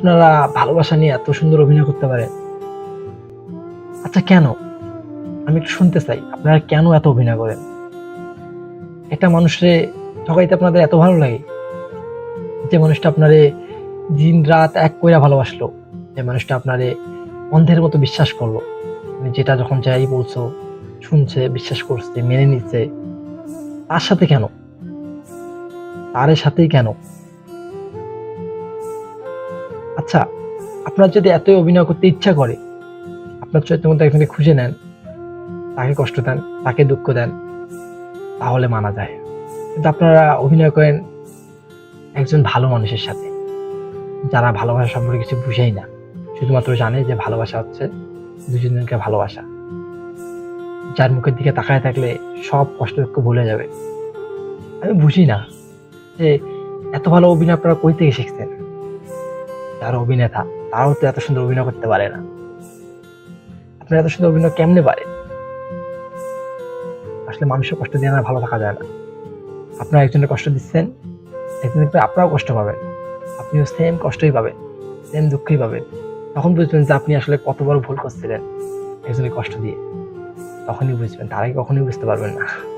আপনারা ভালোবাসা নিয়ে এত সুন্দর অভিনয় করতে পারেন। আচ্ছা কেন? আমি একটু শুনতে চাই। আপনারা কেন এত অভিনয় করেন? একটা মানুষরে ঠকাইতে আপনাদের এত ভালো লাগে? যে মানুষটা আপনারে দিন-রাত এক কইরা ভালোবাসলো, যে মানুষটা আপনারে অন্ধের মতো বিশ্বাস করলো। মানে যেটা যখন যাই বলছো, শুনছে, বিশ্বাস করছে, মেনে নিচ্ছে। তার সাথে কেন? তার সাথেই কেন? আচ্ছা, আপনার যদি এতই অভিনয় করতে ইচ্ছা করে, আপনার চরিত্রের মধ্যে একজনকে খুঁজে নেন, তাকে কষ্ট দেন, তাকে দুঃখ দেন, তাহলে মানা যায়। কিন্তু আপনারা অভিনয় করেন একজন ভালো মানুষের সাথে, যারা ভালোবাসা সম্পর্কে কিছু বুঝেই না। শুধুমাত্র জানে যে ভালোবাসা হচ্ছে দুজনকে ভালোবাসা। যার মুখের দিকে তাকায় থাকলে সব কষ্ট দুঃখ ভুলে যাবে। আমি বুঝি না যে এত ভালো অভিনয় আপনারা কই থেকে শিখছেন? যারা অভিনেতা তারাও তো এত সুন্দর অভিনয় করতে পারে না। আপনারা এত সুন্দর অভিনয় কেমনে পারে? আসলে মানুষের কষ্ট দিয়ে না ভালো থাকা যায় না। আপনারা একজনের কষ্ট দিচ্ছেন, একদিন দেখবেন আপনারাও কষ্ট পাবেন। আপনিও সেম কষ্টই পাবেন, সেম দুঃখই পাবেন। তখন বুঝবেন যে আপনি আসলে কত বড় ভুল করছিলেন একজনের কষ্ট দিয়ে। তখনই বুঝবেন, তার আগে কখনোই বুঝতে পারবেন না।